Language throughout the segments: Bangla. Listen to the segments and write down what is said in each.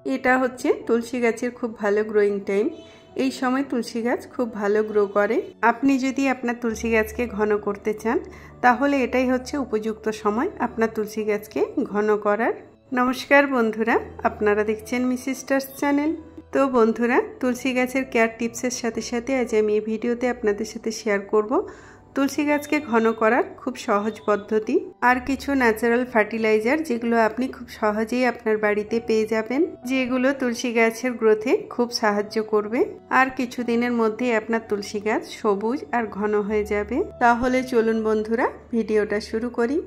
এটা হচ্ছে তুলসী গাছের খুব ভালো গ্রোয়িং টাইম। এই সময় তুলসী গাছ খুব ভালো গ্রো করে। আপনি যদি আপনার তুলসী গাছকে ঘন করতে চান তাহলে এটাই হচ্ছে উপযুক্ত সময় আপনার তুলসী গাছকে ঘন করার। নমস্কার বন্ধুরা, আপনারা দেখছেন মিসিস্টার্স চ্যানেল। তো বন্ধুরা, তুলসী গাছের কেয়ার টিপসের সাথে সাথে আজ আমি এই ভিডিওতে আপনাদের সাথে শেয়ার করব তুলসী গাছকে ঘন করার খুব সহজ পদ্ধতি আর কিছু ন্যাচারাল ফার্টিলাইজার যেগুলো আপনি খুব সহজেই আপনার বাড়িতে পেয়ে যাবেন, যেগুলো তুলসী গাছের গ্রোথে খুব সাহায্য করবে। আর কিছুদিনের মধ্যেই আপনার তুলসী গাছ সবুজ আর ঘন হয়ে যাবে। তাহলে চলুন বন্ধুরা, ভিডিওটা শুরু করি।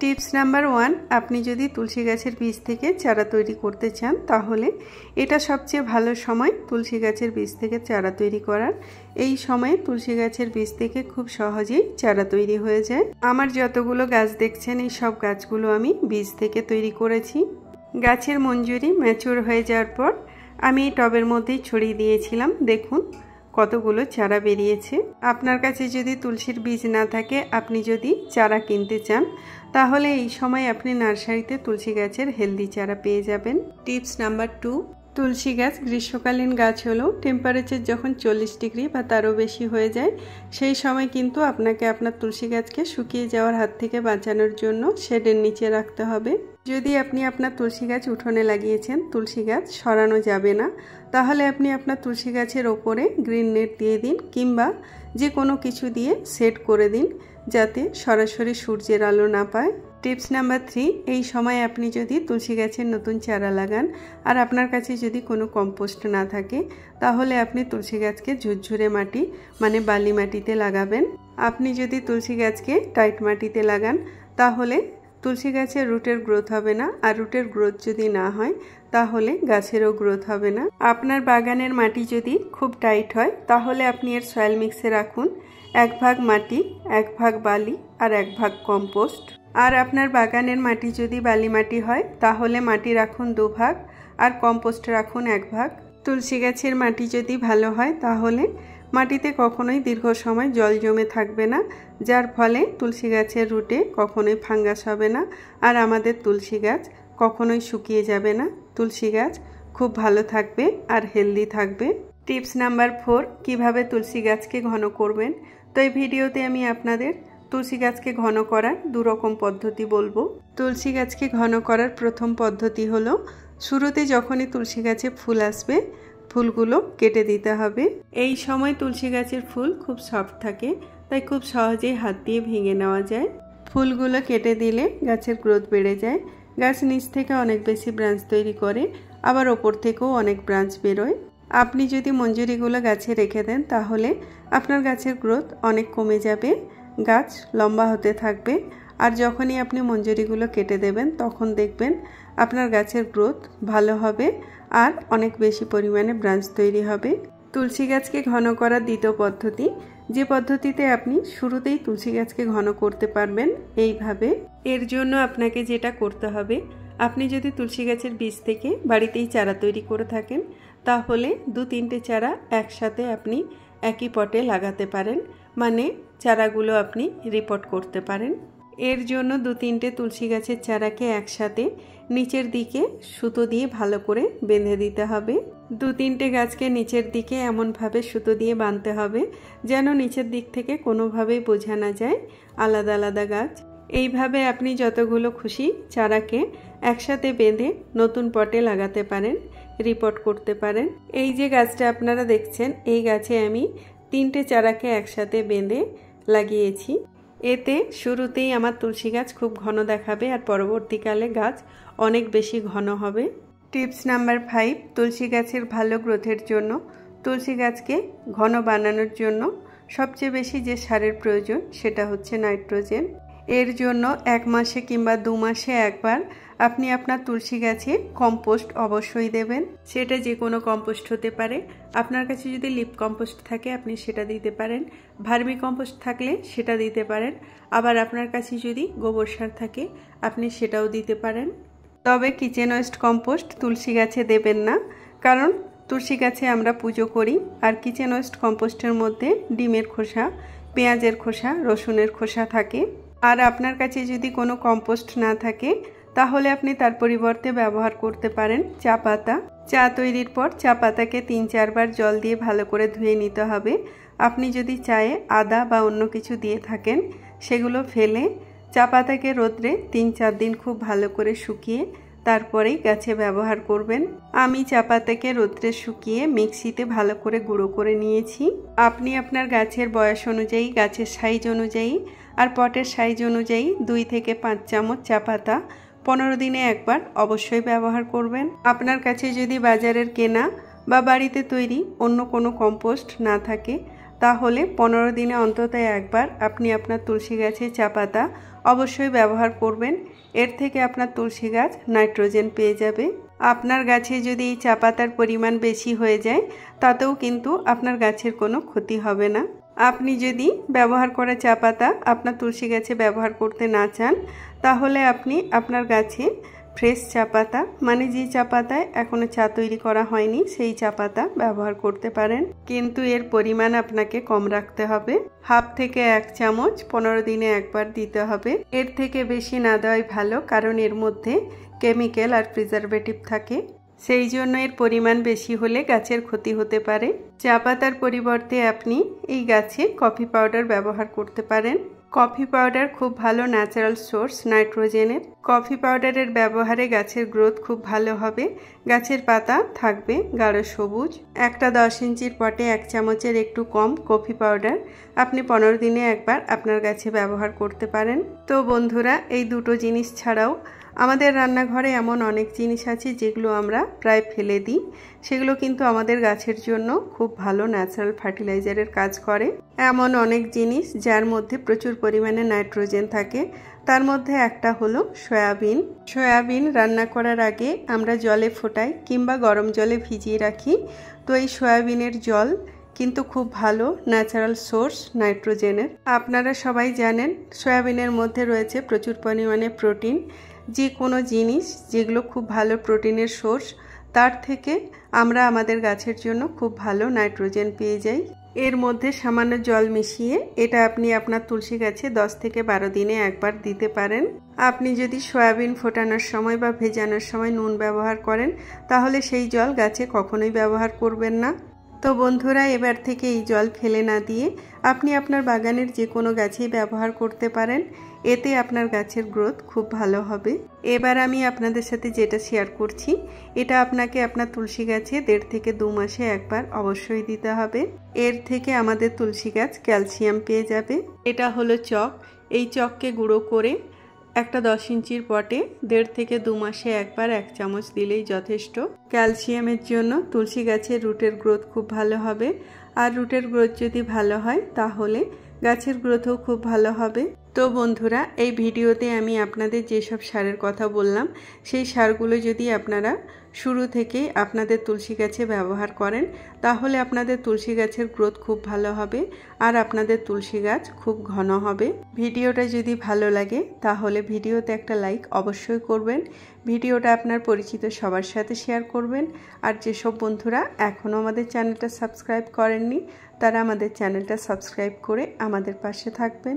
টিপস নাম্বার 1, আপনি যদি তুলসী গাছের বীজ থেকে চারা তৈরি করতে চান তাহলে এটা সবচেয়ে ভালো সময় তুলসী গাছের বীজ থেকে চারা তৈরি করার। এই সময়ে তুলসী গাছের বীজ থেকে খুব সহজেই চারা তৈরি হয়ে যায়। আমার যতগুলো গাছ দেখছেন এই সব গাছগুলো আমি বীজ থেকে তৈরি করেছি। গাছের মঞ্জুরি ম্যাচিওর হয়ে যাওয়ার পর আমি এই টবের মধ্যেই ছড়িয়ে দিয়েছিলাম। দেখুন কতগুলো চারা বেরিয়েছে। আপনার কাছে যদি তুলসীর বীজ না থাকে, আপনি যদি চারা কিনতে চান তাহলে এই সময় আপনি নার্সারিতে তুলসী গাছের হেলদি চারা পেয়ে যাবেন। টিপস নাম্বার 2, তুলসী গাছ গ্রীষ্মকালীন গাছ হলেও টেম্পারেচার যখন 40 ডিগ্রি বা তারও বেশি হয়ে যায় সেই সময় কিন্তু আপনাকে আপনার তুলসী গাছকে শুকিয়ে যাওয়ার হাত থেকে বাঁচানোর জন্য শেডের নিচে রাখতে হবে। যদি আপনি আপনার তুলসী গাছ উঠোনে লাগিয়েছেন, তুলসী গাছ সরানো যাবে না, তাহলে আপনি আপনার তুলসী গাছের ওপরে গ্রিন নেট দিয়ে দিন কিংবা যে কোনো কিছু দিয়ে সেট করে দিন যাতে সরাসরি সূর্যের আলো না পায়। টিপস নাম্বার 3, এই সময় আপনি যদি তুলসী গাছের নতুন চারা লাগান আর আপনার কাছে যদি কোনো কম্পোস্ট না থাকে তাহলে আপনি তুলসী গাছকে ঝুরঝুরে মাটি মানে বালি মাটিতে লাগাবেন। আপনি যদি তুলসী গাছকে টাইট মাটিতে লাগান তাহলে তুলসী গাছের রুটের গ্রোথ হবে না, আর রুটের গ্রোথ যদি না হয় তাহলে গাছেরও গ্রোথ হবে না। আপনার বাগানের মাটি যদি খুব টাইট হয় তাহলে আপনি এর সয়েল মিক্সে রাখুন 1 ভাগ মাটি, 1 ভাগ বালি আর 1 ভাগ কম্পোস্ট। আর আপনার বাগানের মাটি যদি বালি মাটি হয় তাহলে মাটি রাখুন 2 ভাগ আর কম্পোস্ট রাখুন 1 ভাগ। তুলসী গাছের মাটি যদি ভালো হয় তাহলে মাটিতে কখনোই দীর্ঘ সময় জল জমে থাকবে না, যার ফলে তুলসী গাছের রুটে কখনোই ফাঙ্গাস হবে না আর আমাদের তুলসী গাছ কখনোই শুকিয়ে যাবে না। তুলসী গাছ খুব ভালো থাকবে আর হেলদি থাকবে। টিপস নাম্বার 4, কিভাবে তুলসী গাছকে ঘন করবেন। তো এই ভিডিওতে আমি আপনাদের তুলসী গাছকে ঘন করার 2 রকম পদ্ধতি বলবো। তুলসী গাছকে ঘন করার প্রথম পদ্ধতি হলো শুরুতে যখনই তুলসী গাছে ফুল আসবে ফুলগুলো কেটে দিতে হবে। এই সময় তুলসী গাছের ফুল খুব সফট থাকে, তাই খুব সহজেই হাত দিয়ে ভেঙে নেওয়া যায়। ফুলগুলো কেটে দিলে গাছের গ্রোথ বেড়ে যায়, গাছ নিচ থেকে অনেক বেশি ব্রাঞ্চ তৈরি করে, আবার ওপর থেকেও অনেক ব্রাঞ্চ বেরোয়। আপনি যদি মঞ্জুরিগুলো গাছে রেখে দেন তাহলে আপনার গাছের গ্রোথ অনেক কমে যাবে, গাছ লম্বা হতে থাকবে। আর যখনই আপনি মঞ্জুরিগুলো কেটে দেবেন তখন দেখবেন আপনার গাছের গ্রোথ ভালো হবে আর অনেক বেশি পরিমাণে ব্রাঞ্চ তৈরি হবে। তুলসী গাছকে ঘন করার দ্বিতীয় পদ্ধতি, যে পদ্ধতিতে আপনি শুরুতেই তুলসী গাছকে ঘন করতে পারবেন এইভাবে। এর জন্য আপনাকে যেটা করতে হবে, আপনি যদি তুলসী গাছের বীজ থেকে বাড়িতেই চারা তৈরি করে থাকেন তাহলে 2-3টে চারা একসাথে আপনি একই পটে লাগাতে পারেন, মানে চারাগুলো আপনি রিপোর্ট করতে পারেন। এর জন্য 2-3টে তুলসী গাছের চারাকে একসাথে নিচের দিকে সুতো দিয়ে ভালো করে বেঁধে দিতে হবে। 2-3টে গাছকে নিচের দিকে এমনভাবে সুতো দিয়ে বাঁধতে হবে যেন নিচের দিক থেকে কোনোভাবেই বোঝা না যায় আলাদা আলাদা গাছ। এইভাবে আপনি যতগুলো খুশি চারাকে একসাথে বেঁধে নতুন পটে লাগাতে পারেন, রিপোর্ট করতে পারেন। এই যে গাছটা আপনারা দেখছেন, এই গাছে আমি 3টে চারাকে একসাথে বেঁধে লাগিয়েছি। এতে শুরুতেই আমার তুলসী গাছ খুব ঘন দেখাবে আর পরবর্তীকালে গাছ অনেক বেশি ঘন হবে। টিপস নাম্বার 5, তুলসী গাছের ভালো গ্রোথের জন্য তুলসী গাছকে ঘন বানানোর জন্য সবচেয়ে বেশি যে সারের প্রয়োজন সেটা হচ্ছে নাইট্রোজেন। এর জন্য 1 মাসে কিংবা 2 মাসে একবার আপনি আপনার তুলসী গাছে কম্পোস্ট অবশ্যই দেবেন। সেটা যে কোনো কম্পোস্ট হতে পারে। আপনার কাছে যদি লিপ কম্পোস্ট থাকে আপনি সেটা দিতে পারেন, ভার্মি কম্পোস্ট থাকলে সেটা দিতে পারেন, আবার আপনার কাছে যদি গোবর সার থাকে আপনি সেটাও দিতে পারেন। তবে কিচেন ওয়েস্ট কম্পোস্ট তুলসী গাছে দেবেন না, কারণ তুলসী গাছে আমরা পুজো করি আর কিচেন ওয়েস্ট কম্পোস্টের মধ্যে ডিমের খোসা, পেঁয়াজের খোসা, রসুনের খোসা থাকে। আর আপনার কাছে যদি কোনো কম্পোস্ট না থাকে তাহলে আপনি তার পরিবর্তে ব্যবহার করতে পারেন চা পাতা। চা তৈরির পর চা পাতাকে 3-4 বার জল দিয়ে ভালো করে ধুয়ে নিতে হবে। আপনি যদি চায়ে আদা বা অন্য কিছু দিয়ে থাকেন সেগুলো ফেলে চা পাতাকে রোদ্রে 3-4 দিন খুব ভালো করে শুকিয়ে তারপরেই গাছে ব্যবহার করবেন। আমি চা পাতাকে রোদ্রে শুকিয়ে মিক্সিতে ভালো করে গুঁড়ো করে নিয়েছি। আপনি আপনার গাছের বয়স অনুযায়ী, গাছের সাইজ অনুযায়ী আর পটের সাইজ অনুযায়ী 2 থেকে 5 চামচ চা পাতা 15 দিনে একবার অবশ্যই ব্যবহার করবেন। আপনার কাছে যদি বাজারের কেনা বা বাড়িতে তৈরি অন্য কোনো কম্পোস্ট না থাকে তাহলে 15 দিনে অন্তত একবার আপনি আপনার তুলসী গাছে চা পাতা অবশ্যই ব্যবহার করবেন। এর থেকে আপনার তুলসী গাছ নাইট্রোজেন পেয়ে যাবে। আপনার গাছে যদি এই চা পাতার পরিমাণ বেশি হয়ে যায় তাতেও কিন্তু আপনার গাছের কোনো ক্ষতি হবে না। আপনি যদি ব্যবহার করা চা পাতা আপনার তুলসী গাছে ব্যবহার করতে না চান তাহলে আপনি আপনার গাছে ফ্রেশ চা পাতা, মানে যে চা পাতায় এখনো চা তৈরি করা হয়নি সেই চা পাতা ব্যবহার করতে পারেন। কিন্তু এর পরিমাণ আপনাকে কম রাখতে হবে। হাফ থেকে 1 চামচ 15 দিনে একবার দিতে হবে। এর থেকে বেশি না দেওয়াই ভালো, কারণ এর মধ্যে কেমিক্যাল আর প্রিজারভেটিভ থাকে। সেই জন্য এর পরিমাণ বেশি হলে গাছের ক্ষতি হতে পারে। চা পাতার পরিবর্তে আপনি এই গাছে কফি পাউডার ব্যবহার করতে পারেন। কফি পাউডার খুব ভালো ন্যাচারাল সোর্স নাইট্রোজেনের। কফি পাউডারের ব্যবহারে গাছের গ্রোথ খুব ভালো হবে। গাছের পাতা থাকবে গাঢ় সবুজ। একটা 10 ইঞ্চির পটে 1 চামচের একটু কম কফি পাউডার আপনি 15 দিনে একবার আপনার গাছে ব্যবহার করতে পারেন। তো বন্ধুরা, এই দুটো জিনিস ছাড়াও আমাদের রান্নাঘরে এমন অনেক জিনিস আছে যেগুলো আমরা প্রায় ফেলে দিই, সেগুলো কিন্তু আমাদের গাছের জন্য খুব ভালো ন্যাচারাল ফার্টিলাইজারের কাজ করে। এমন অনেক জিনিস যার মধ্যে প্রচুর পরিমাণে নাইট্রোজেন থাকে, তার মধ্যে একটা হলো সয়াবিন। সয়াবিন রান্না করার আগে আমরা জলে ফোটাই কিংবা গরম জলে ভিজিয়ে রাখি। তো এই সয়াবিনের জল কিন্তু খুব ভালো ন্যাচারাল সোর্স নাইট্রোজেনের। আপনারা সবাই জানেন সয়াবিনের মধ্যে রয়েছে প্রচুর পরিমাণে প্রোটিন। যে কোনো জিনিস যেগুলো খুব ভালো প্রোটিনের সোর্স, তার থেকে আমরা আমাদের গাছের জন্য খুব ভালো নাইট্রোজেন পেয়ে যাই। এর মধ্যে সামান্য জল মিশিয়ে এটা আপনি আপনার তুলসী গাছে 10 থেকে 12 দিনে একবার দিতে পারেন। আপনি যদি সয়াবিন ফোটানোর সময় বা ভেজানোর সময় নুন ব্যবহার করেন তাহলে সেই জল গাছে কখনোই ব্যবহার করবেন না। তো বন্ধুরা, এবার থেকে এই জল ফেলে না দিয়ে আপনি আপনার বাগানের যে কোনো গাছেই ব্যবহার করতে পারেন। এতে আপনার গাছের গ্রোথ খুব ভালো হবে। এবার আমি আপনাদের সাথে যেটা শেয়ার করছি এটা আপনাকে আপনার তুলসী গাছে 1.5 থেকে 2 মাসে একবার অবশ্যই দিতে হবে। এর থেকে আমাদের তুলসী গাছ ক্যালসিয়াম পেয়ে যাবে। এটা হলো চক। এই চককে গুঁড়ো করে একটা 10 ইঞ্চির পটে 1.5 থেকে 2 মাসে একবার 1 চামচ দিলেই যথেষ্ট। ক্যালসিয়ামের জন্য তুলসী গাছের রুটের গ্রোথ খুব ভালো হবে। আর রুটের গ্রোথ যদি ভালো হয় তাহলে গাছের গ্রোথও খুব ভালো হবে। তো বন্ধুরা, এই ভিডিওতে আমি আপনাদের যেসব সারের কথা বললাম সেই সারগুলো যদি আপনারা শুরু থেকেই আপনাদের তুলসী গাছে ব্যবহার করেন তাহলে আপনাদের তুলসী গাছের গ্রোথ খুব ভালো হবে আর আপনাদের তুলসী গাছ খুব ঘন হবে। ভিডিওটা যদি ভালো লাগে তাহলে ভিডিওতে একটা লাইক অবশ্যই করবেন। ভিডিওটা আপনার পরিচিত সবার সাথে শেয়ার করবেন। আর যেসব বন্ধুরা এখনও আমাদের চ্যানেলটা সাবস্ক্রাইব করেননি তারা আমাদের চ্যানেলটা সাবস্ক্রাইব করে আমাদের পাশে থাকবেন।